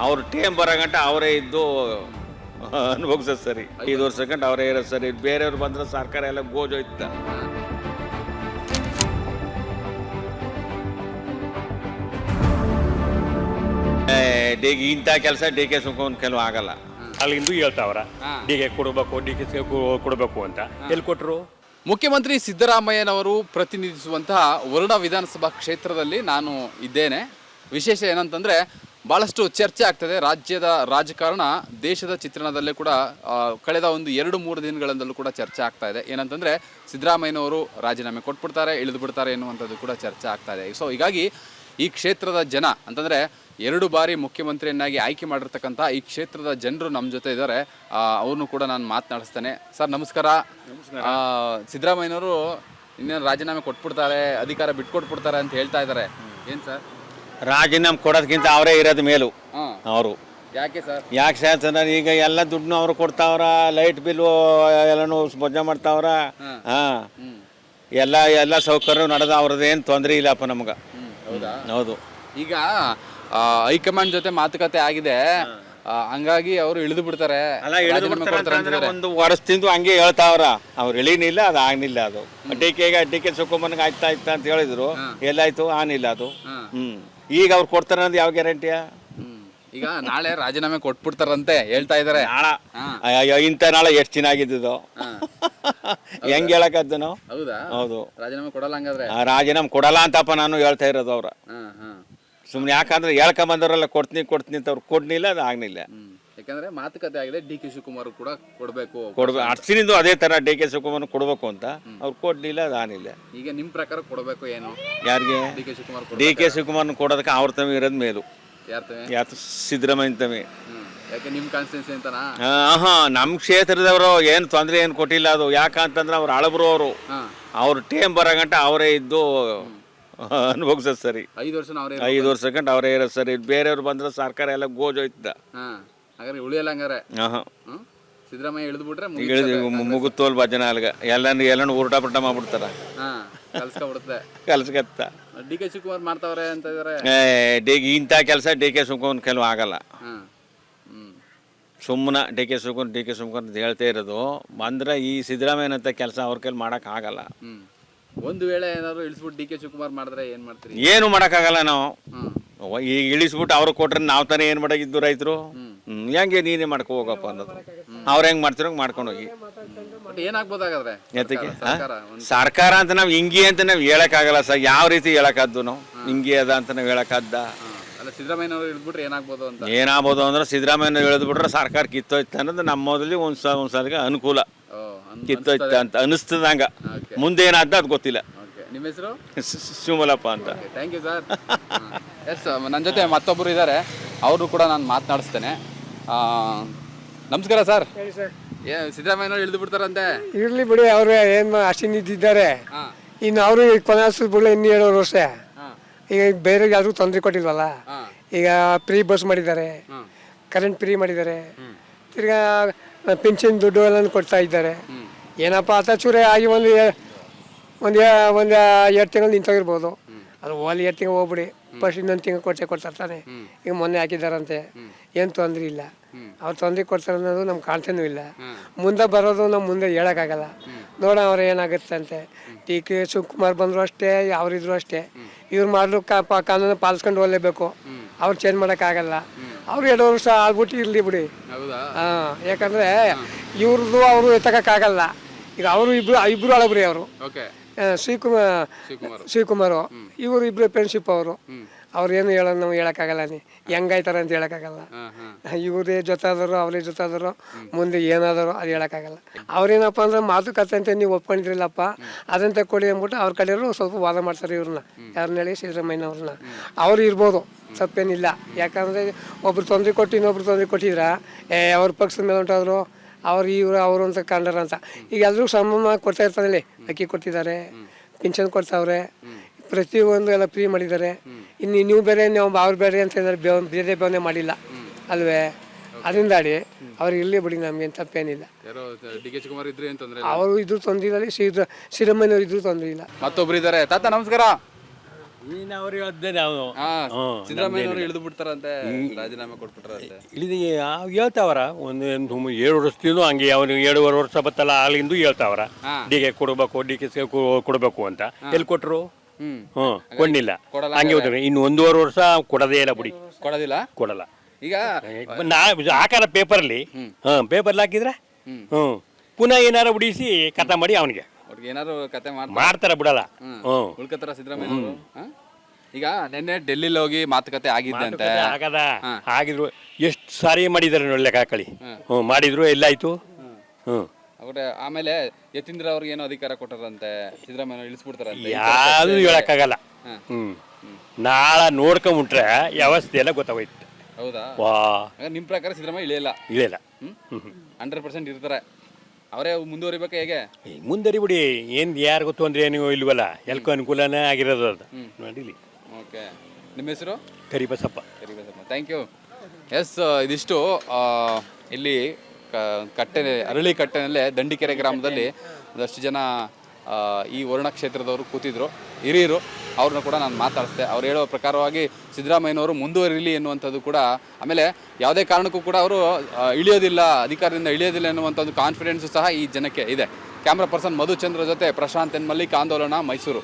ಅವ್ರ ಟೈಮ್ ಬರೋಗಂಟ ಅವರೇ ಇದ್ದು ಅನುಭವಿಸೋದು ಸರಿ. 5 ವರ್ಷಕ್ಕಂಟ ಅವರೇ ಇರೋದು ಸರಿ. ಬೇರೆಯವ್ರು ಬಂದ್ರೆ ಸರ್ಕಾರ ಎಲ್ಲ ಗೋಜೋಯ್ತ. ಇಂಥ ಕೆಲಸ ಡಿ ಕೆ ಶಿವಕುಮಾರ್ ಕೆಲವು ಆಗಲ್ಲ. ಅಲ್ಲಿಂದು ಹೇಳ್ತಾವ್ರ ಡಿ ಕೆ ಕೊಡಬೇಕು, ಡಿ ಕೆ ಕೊಡಬೇಕು ಅಂತ. ಎಲ್ಲಿ ಕೊಟ್ಟರು? ಮುಖ್ಯಮಂತ್ರಿ ಸಿದ್ದರಾಮಯ್ಯನವರು ಪ್ರತಿನಿಧಿಸುವಂತಹ ವರುಣ ವಿಧಾನಸಭಾ ಕ್ಷೇತ್ರದಲ್ಲಿ ನಾನು ಇದ್ದೇನೆ. ವಿಶೇಷ ಏನಂತಂದರೆ ಭಾಳಷ್ಟು ಚರ್ಚೆ ಆಗ್ತದೆ. ರಾಜ್ಯದ ರಾಜಕಾರಣ, ದೇಶದ ಚಿತ್ರಣದಲ್ಲೇ ಕೂಡ ಕಳೆದ ಒಂದು 2-3 ದಿನಗಳಿಂದಲೂ ಕೂಡ ಚರ್ಚೆ ಆಗ್ತಾ ಇದೆ. ಏನಂತಂದರೆ ಸಿದ್ದರಾಮಯ್ಯನವರು ರಾಜೀನಾಮೆ ಕೊಟ್ಬಿಡ್ತಾರೆ, ಇಳಿದು ಬಿಡ್ತಾರೆ ಎನ್ನುವಂಥದ್ದು ಕೂಡ ಚರ್ಚೆ ಆಗ್ತಾ ಇದೆ. ಸೊ ಹೀಗಾಗಿ ಈ ಕ್ಷೇತ್ರದ ಜನ ಅಂತಂದರೆ 2 ಬಾರಿ ಮುಖ್ಯಮಂತ್ರಿಯನ್ನಾಗಿ ಆಯ್ಕೆ ಮಾಡಿರ್ತಕ್ಕಂಥ ಈ ಕ್ಷೇತ್ರದ ಜನರು ನಮ್ಮ ಜೊತೆ ಇದ್ದಾರೆ. ಅವ್ರನ್ನೂ ಕೂಡ ನಾನು ಮಾತನಾಡಿಸ್ತೇನೆ. ಸರ್ ನಮಸ್ಕಾರ. ಸಿದ್ದರಾಮಯ್ಯನವರು ಇನ್ನೇನು ರಾಜೀನಾಮೆ ಕೊಟ್ಬಿಡ್ತಾರೆ, ಅಧಿಕಾರ ಬಿಟ್ಕೊಟ್ಬಿಡ್ತಾರೆ ಅಂತ ಹೇಳ್ತಾ ಇದ್ದಾರೆ. ಏನು ಸರ್? ರಾಜೀನಾಮೆ ಕೊಡೋದಕ್ಕಿಂತ ಅವರೇ ಇರೋದು ಮೇಲು. ಅವರು ಯಾಕೆ ಸರ್? ಯಾಕೆ ಸರ್? ಈಗ ಎಲ್ಲ ದುಡ್ಡು ಅವರು ಕೊಡ್ತಾವ್ರ, ಲೈಟ್ ಬಿಲ್ಲು ಎಲ್ಲನೂ ವಜಾ ಮಾಡ್ತಾವ್ರ. ಎಲ್ಲ ಸೌಕರ್ಯ ನಡೆದ, ಅವ್ರದ್ದೇನು ತೊಂದರೆ ಇಲ್ಲಪ್ಪ ನಮ್ಗೆ. ಹೌದು. ಈಗ ಹೈಕಮಾಂಡ್ ಜೊತೆ ಮಾತುಕತೆ ಆಗಿದೆ, ಹಂಗಾಗಿ ಅವರು ಇಳಿದು ಬಿಡ್ತಾರೆ. ಒಂದು ವರ್ಷದಿಂದ ಹಂಗೆ ಹೇಳ್ತಾವ್ರ. ಅವ್ರು ಇಳಿನಿಲ್ಲ, ಅದು ಆಗ್ನಿಲ್ಲ. ಅದು ಡಿ ಕೆ ಶಿವಕುಮಾರ್ಗೆ ಆಯ್ತಾ ಅಂತ ಹೇಳಿದ್ರು, ಎಲ್ಲಾಯ್ತು? ಆನಿಲ್ಲ ಅದು. ಈಗ ಅವ್ರು ಕೊಡ್ತಾರೆ ಅನ್ನೋದು ಯಾವ ಗ್ಯಾರಂಟಿಯಾ? ಈಗ ನಾಳೆ ರಾಜೀನಾಮೆ ಕೊಟ್ಬಿಡ್ತಾರಂತೆ ಹೇಳ್ತಾ ಇದಾರೆ. ಇಂಥ ನಾಳೆ ಎಷ್ಟು ಚೆನ್ನಾಗಿದ್ದು ಹೆಂಗ್ ಹೇಳಕದ್ದು ನಾವು? ಹೌದು, ರಾಜೀನಾಮೆ ಕೊಡಲ್ಲ. ಹಂಗಾದ್ರೆ ರಾಜೀನಾಮೆ ಕೊಡಲ್ಲ ಅಂತಪ್ಪ ನಾನು ಹೇಳ್ತಾ ಇರೋದು. ಅವ್ರ ಸುಮ್ನೆ ಯಾಕಂದ್ರೆ ಹೇಳ್ಕೊಂಬಂದವ್ರೆಲ್ಲ ಕೊಡ್ತೀನಿ ಅಂತ ಅವ್ರು ಕೊಡ್ನಿಲ್ಲ, ಅದು ಆಗ್ನಿಲ್ಲ. ಯಾಕಂದ್ರೆ ಮಾತುಕತೆ ಆಗಿದೆ, ಡಿ ಕೆ ಶಿವಕುಮಾರ್ ಕೂಡ ಕೊಡ್ಬೇಕು. ಅರ್ಸಿನಿಂದು ಅದೇ ತರ ಡಿ ಕೆ ಶಿವಕುಮಾರ್ ಕೊಡ್ಬೇಕು ಅಂತ ಅವ್ರು ಕೊಡ್ಲಿಲ್ಲ, ಅದು ಆಗ್ನಿಲ್ಲ. ಈಗ ನಿಮ್ ಪ್ರಕಾರ ಕೊಡ್ಬೇಕು ಏನು? ಯಾರಿಗೆ? ಡಿ ಕೆ ಶಿವಕುಮಾರ್ ಕೊಡೋದಕ್ಕೆ ಅವ್ರ ತಮ್ಮ ಇರೋದ್ ಮೇಲು. ಯಾರು? ಸಿದ್ದರಾಮಯ್ಯ ತಮ್ಮಿ. ಯಾಕೆ ನಿಮ್ ಕಾನ್ಸ್ಟಿಟ್ಯೂನ್ಸಿ ಅಂತನಾ? ನಮ್ ಕ್ಷೇತ್ರದವರು ಏನು ತೊಂದರೆ ಏನು ಕೊಟ್ಟಿಲ್ಲ. ಅದು ಯಾಕಂತಂದ್ರೆ ಅವ್ರು ಹಳಬ್ರು. ಅವ್ರ ಟೈಮ್ ಬರೋಗಂಟ ಅವರೇ ಇದ್ದು ಅನುಭವಿಸೋದು ಸರಿ. 5 ವರ್ಷಕ್ಕಂಟ ಅವರೇ ಇರೋದು ಸರಿ. ಬೇರೆಯವ್ರು ಬಂದ್ರೆ ಸರ್ಕಾರ ಎಲ್ಲ ಗೋಜೋಯ್ತ. ಉಳಿಯಲ್ಲ ಹಂಗಾರೆ. ಸಿದ್ದರಾಮಯ್ಯ ಇಳಿದು ಬಿಟ್ರೆ ಮುಗುತ್ತೋಲ್ ಭಜನ ಅಲ್ಗ ಎಲ್ಲನೂ ಉಲ್ಟಾ ಪಲ್ಟಾ ಮಾಡ್ಬಿಡ್ತಾರ. ಕಲ್ಸ್ಕತ್ತ ಡಿ ಕೆ ಶಿವಕುಮಾರ್ ಮಾಡ್ತಾವ್ರೆ ಅಂತ ಇದಾರೆ. ಇಂಥ ಕೆಲಸ ಡಿ ಕೆ ಶಿವಕುಮಾರ್ ಕೆಲವು ಆಗಲ್ಲ. ಸುಮ್ಮನೆ ಡಿ ಕೆ ಶಿವಕುಮಾರ್ ಅಂತ ಹೇಳ್ತಾ ಇರೋದು. ಬಂದ್ರೆ ಈ ಸಿದ್ದರಾಮಯ್ಯನಂತ ಕೆಲಸ ಅವ್ರ ಕೈಲಿ ಮಾಡಕ್ ಆಗಲ್ಲ. ಒಂದು ವೇಳೆ ಏನಾದ್ರು ಇಳಿಸ್ಬಿಟ್ಟು ಡಿ ಕೆ ಶಿವಕುಮಾರ್ ಮಾಡಿದ್ರೆ ಏನ್ ಮಾಡ್ತೀರಿ? ಏನು ಮಾಡಕ್ಕಾಗಲ್ಲ ನಾವು. ಈಗ ಇಳಿಸ್ಬಿಟ್ಟು ಅವ್ರು ಕೊಟ್ರೆ ನಾವ್ ತಾನೇ ಏನ್ ಮಾಡಾಕಿದ್ದು ರೈತರು. ಹೆಂಗೆ ನೀನೇ ಮಾಡ್ಕೊ ಹೋಗಪ್ಪ ಅನ್ನೋದು. ಅವ್ರ ಹೆಂಗ್ ಮಾಡ್ತಿರೋ ಮಾಡ್ಕೊಂಡು ಹೋಗಿ. ಏನಾಗ್ಬೋದಾಗಾದ್ರೆ ಸರ್ಕಾರ ಅಂತ ನಾವ್ ಹಿಂಗಿ ಅಂತ ನಾವ್ ಹೇಳಕ್ಕಾಗಲ್ಲ ಸರ್. ಯಾವ ರೀತಿ ಹೇಳಕ್ಕಾದ್ದು ನಾವು? ಹಿಂಗಿ ಅದ ಅಂತ ನಾವ್ ಹೇಳಕ್ಕಾದ್ದ? ಸಿದ್ದರಾಮಯ್ಯನವರು ಇಳಿದ್ಬಿಟ್ರೆ ಏನಾಗ್ಬೋದು ಅಂತ? ಏನಾಗ್ಬೋದು ಅಂದ್ರೆ ಸಿದ್ದರಾಮಯ್ಯ ಇಳಿದ್ಬಿಟ್ರೆ ಸರ್ಕಾರ ಕಿತ್ತೋಯ್ತ ಅನ್ನೋದು ನಮ್ಮ ಮೊದಲಿಗೆ ಒಂದ್ಸಲಿಗೆ ಅನುಕೂಲ. ಕಿತ್ತೋಯ್ತ ಅಂತ ಅನಿಸ್ತದಂಗ. ಮುಂದೆ ಏನಾದ ಅದು ಗೊತ್ತಿಲ್ಲ. ನಿಮ್ಮ ಹೆಸರು? ಶಿವಮಲಪ್ಪ ಅಂತ. Thank you sir. ಎಸ್, ನನ್ನ ಜೊತೆ ಮತ್ತೊಬ್ಬರು ಇದ್ದಾರೆ, ಅವರು ಕೂಡ ನಾನು ಮಾತನಾಡಿಸ್ತೇನೆ. ನಮಸ್ಕಾರ ಸರ್. ಸಿದ್ದರಾಮಯ್ಯನವರು ಇಳಿದು ಬಿಡ್ತಾರಂತೆ. ಇರ್ಲಿ ಬಿಡಿ, ಅವರು ಏನು ಅಷ್ಟಿದ್ದಾರೆ. ಇನ್ನು ಅವರು ಕೊನೆ ಬಿಡಲ ಇನ್ನು 7 ವರ್ಷ. ಈಗ ಬೇರೆ ಯಾರಿಗೂ ತೊಂದರೆ ಕೊಟ್ಟಿಲ್ವಲ್ಲ. ಈಗ ಫ್ರೀ ಬಸ್ ಮಾಡಿದ್ದಾರೆ, ಕರೆಂಟ್ ಫ್ರೀ ಮಾಡಿದ್ದಾರೆ, ತಿರ್ಗಾ ಪೆನ್ಷನ್ ದುಡ್ಡು ಎಲ್ಲ ಕೊಡ್ತಾ ಇದ್ದಾರೆ. ಏನಪ್ಪ ಚೂರೆ ಆಗಿ ಒಂದು 2 ತಿಂಗಳು ನಿಂತೋಗಿರ್ಬೋದು. ಅದು 2 ತಿಂಗಳು ಹೋಗ್ಬಿಡಿ, ಫಸ್ಟ್ ಇನ್ನೊಂದು ತಿಂಗಳು ಕೊಡ್ತಾರೆ ತಾನೆ. ಈಗ ಮೊನ್ನೆ ಹಾಕಿದ್ದಾರಂತೆ, ಏನು ತೊಂದರೆ ಇಲ್ಲ. ಅವ್ರು ತೊಂದರೆ ಕೊಡ್ತಾರೆ ಅನ್ನೋದು ನಮ್ಗೆ ಕಾಣ್ತಾನೂ ಇಲ್ಲ. ಮುಂದೆ ಬರೋದು ನಾವು ಮುಂದೆ ಹೇಳೋಕ್ಕಾಗಲ್ಲ. ನೋಡೋಣ ಅವ್ರು ಏನಾಗುತ್ತೆ ಅಂತೆ. ಡಿ ಕೆ ಶಿವಕುಮಾರ್ ಬಂದರು ಅಷ್ಟೇ, ಅವರಿದ್ರು ಅಷ್ಟೇ. ಇವ್ರು ಮಾಡಲು ಕಾನೂನು ಪಾಲಿಸ್ಕೊಂಡು ಹೋಗಲೇಬೇಕು. ಅವ್ರು ಚೇಂಜ್ ಮಾಡೋಕ್ಕಾಗಲ್ಲ. ಅವ್ರು 2 ವರ್ಷ ಆಗ್ಬಿಟ್ಟು ಇರಲಿ ಬಿಡಿ. ಯಾಕಂದರೆ ಇವ್ರದ್ದು ಅವರು ಎತ್ತಕ್ಕಾಗಲ್ಲ. ಈಗ ಅವರು ಇಬ್ಬರು ಹಳಬ್ರಿ. ಅವರು ಶಿವಕುಮಾರ್, ಇವರು ಇಬ್ಬರು ಫ್ರೆಂಡ್ಶಿಪ್. ಅವ್ರು ಏನು ಹೇಳೋದು ನಾವು ಹೇಳೋಕ್ಕಾಗಲ್ಲ. ಹೆಂಗಾಯ್ತಾರೆ ಅಂತ ಹೇಳೋಕ್ಕಾಗಲ್ಲ. ಇವರೇ ಜೊತಾದರು, ಅವರೇ ಜೊತಾದರು, ಮುಂದೆ ಏನಾದರೂ ಅದು ಹೇಳೋಕ್ಕಾಗಲ್ಲ. ಅವ್ರೇನಪ್ಪ ಅಂದ್ರೆ ಮಾತುಕತೆ ಅಂತ ನೀವು ಒಪ್ಕೊಂಡಿದ್ರಿಲ್ಲಪ್ಪ, ಅದಂತ ಕೊಡಿ ಅಂದ್ಬಿಟ್ಟು ಅವ್ರ ಕಡೆಯವರು ಸ್ವಲ್ಪ ವಾದ ಮಾಡ್ತಾರೆ. ಇವ್ರನ್ನ ಯಾರನ್ನ ಹೇಳಿ? ಸಿದ್ದರಾಮಯ್ಯನವ್ರನ್ನ. ಅವ್ರು ಇರ್ಬೋದು, ತಪ್ಪೇನಿಲ್ಲ. ಯಾಕಂದರೆ ಒಬ್ರು ತೊಂದರೆ ಕೊಟ್ಟು ಇನ್ನೊಬ್ರು ತೊಂದರೆ ಕೊಟ್ಟಿದ್ರ ಅವ್ರ ಪಕ್ಷದ ಮೇಲೆ ಹೊಂಟಾದ್ರು. ಅವರು ಅಂತ ಕಂಡರ ಅಂತ. ಈಗ ಎಲ್ಲರೂ ಸಮ ಕೊಡ್ತಾ ಇರ್ತಾರಲ್ಲಿ. ಅಕ್ಕಿ ಕೊಡ್ತಿದ್ದಾರೆ, ಪಿಂಚನ್ ಕೊಡ್ತಾವ್ರೆ, ಪ್ರತಿಯೊಂದು ಎಲ್ಲ ಫ್ರೀ ಮಾಡಿದ್ದಾರೆ. ಇನ್ನು ನೀವು ಬೇರೆ, ನಾವು ಅವ್ರು ಬೇರೆ ಅಂತ ಹೇಳಿದ್ರೆ ಬೇರೆ ಬೇವನೆ ಮಾಡಿಲ್ಲ ಅಲ್ವೇ? ಅದರಿಂದ ಅವ್ರು ಇರಲಿ ಬಿಡಿ, ನಮ್ಗೇನು ತಪ್ಪೇನಿಲ್ಲ. ಅವರು ಇದ್ರು ತೊಂದರೆ ಇಲ್ಲ, ಸಿದ್ದರಾಮಯ್ಯವ್ರು ಇದ್ರು ತೊಂದರೆ ಇಲ್ಲ. ಮತ್ತೊಬ್ರು ಇದ್ದಾರೆ. ತಾತ ನಮಸ್ಕಾರ. ನೀನು ಅವ್ರು ಹೇಳ್ದೆ ನಾವು ಸಿದ್ದರಾಮಯ್ಯ ಅವರು ಇಳಿದು ಬಿಡ್ತಾರಂತೆ, ರಾಜೀನಾಮೆ ಕೊಟ್ಬಿಟ್ರಂತೆ. ಇಳಿದು ಹೇಳ್ತಾವ್ರ ಒಂದು 7 ವರ್ಷದಿಂದ ಹಂಗೆ ಅವನು 7.5 ವರ್ಷ ಬತ್ತಲ್ಲ ಅಲ್ಲಿಂದು ಹೇಳ್ತಾವ್ರ ಡಿ ಕೆ ಕೊಡಬೇಕು, ಡಿ ಕೆ ಕೊಡಬೇಕು ಅಂತ. ಎಲ್ಲಿ ಕೊಟ್ಟರು? ಕೊಡ್ಲಿಲ್ಲ. ಹಂಗೆ ಹೋದ್ರೆ ಇನ್ನು 1.5 ವರ್ಷ ಕೊಡೋದೇ ಇಲ್ಲ ಬಿಡಿ, ಕೊಡಲ್ಲ. ಈಗ ಹಾಕಾರ ಪೇಪರ್ಲಿ ಪೇಪರ್ಲಿ ಹಾಕಿದ್ರೆ ಪುನಃ ಏನಾರ ಬಿಡಿಸಿ ಕಥೆ ಮಾಡಿ ಅವನಿಗೆ ಏನಾರು ಕತೆ ಮಾಡ್ತಾರ ಬಿಡಲ್ಲ. ಉಳ್ಕತ್ತಾರ ಸಿದ್ದರಾಮಯ್ಯ ಅವರು. ಈಗ ನಿನ್ನೆ ಡೆಲ್ಲಿಲಿ ಹೋಗಿ ಮಾತುಕತೆ ಆಗಿದ್ದಂತೆ. ಆಗದ ಆಗಿದ್ರು ಎಷ್ಟು ಸಾರಿ ಮಾಡಿದಾರೆ ಲೆಕ್ಕ ಹಾಕಳಿ. ಮಾಡಿದ್ರು ಎಲ್ಲಾಯ್ತು. ಆಮೇಲೆ ಯತೀಂದ್ರ ಅವ್ರಿಗೆ ಏನೋ ಅಧಿಕಾರ ಕೊಟ್ಟಾರಂತೆ, ಸಿದ್ದರಾಮಯ್ಯ ಇಳಿಸ್ಬಿಡ್ತಾರಂತೆ. ಯಾವ್ದು ಹೇಳಕ್ಕಾಗಲ್ಲ. ನಾಳೆ ನೋಡ್ಕೊಂಬಿಟ್ರೆ ವ್ಯವಸ್ಥೆ ಎಲ್ಲ ಗೊತ್ತಾಗೋಯ್ತು. ಹೌದಾ? ವಾ ನಿಮ್ ಪ್ರಕಾರ ಸಿದ್ದರಾಮಯ್ಯ ಇಳಿಯಲ್ಲ? 100% ಇರ್ತಾರೆ. ಅವರೇ ಮುಂದುವರಿಬೇಕು. ಹೇಗೆ ಮುಂದರಿಬಿಡಿ, ಏನು ಯಾರು ಗೊತ್ತು ಅಂದ್ರೆ ಏನು ಇಲ್ವಲ್ಲ, ಎಲ್ಕೋ ಅನುಕೂಲನೇ ಆಗಿರೋದು ಅದು. ನೋಡಿಲಿ. ಓಕೆ, ನಿಮ್ಮ ಹೆಸರು? ಕರಿಬಸಪ್ಪ. Thank you. ಎಸ್, ಇದಿಷ್ಟು ಇಲ್ಲಿ ಅರಳಿ ಕಟ್ಟೆನಲ್ಲೇ ದಂಡಿಕೆರೆ ಗ್ರಾಮದಲ್ಲಿ ಒಂದಷ್ಟು ಜನ ಈ ವರುಣ ಕ್ಷೇತ್ರದವರು ಕೂತಿದ್ರು, ಹಿರಿಯರು. ಅವ್ರನ್ನ ಕೂಡ ನಾನು ಮಾತಾಡಿಸ್ದೆ. ಅವ್ರು ಹೇಳೋ ಪ್ರಕಾರವಾಗಿ ಸಿದ್ದರಾಮಯ್ಯನವರು ಮುಂದುವರಿಲಿ ಎನ್ನುವಂಥದ್ದು ಕೂಡ, ಆಮೇಲೆ ಯಾವುದೇ ಕಾರಣಕ್ಕೂ ಕೂಡ ಅವರು ಇಳಿಯೋದಿಲ್ಲ, ಅಧಿಕಾರದಿಂದ ಇಳಿಯೋದಿಲ್ಲ ಎನ್ನುವಂಥ ಒಂದು ಕಾನ್ಫಿಡೆನ್ಸು ಸಹ ಈ ಜನಕ್ಕೆ ಇದೆ. ಕ್ಯಾಮ್ರಾ ಪರ್ಸನ್ ಮಧುಚಂದ್ರ ಜೊತೆ ಪ್ರಶಾಂತ್ ಎನ್ ಮಲ್ಲಿಕ್, ಆಂದೋಲನ, ಮೈಸೂರು.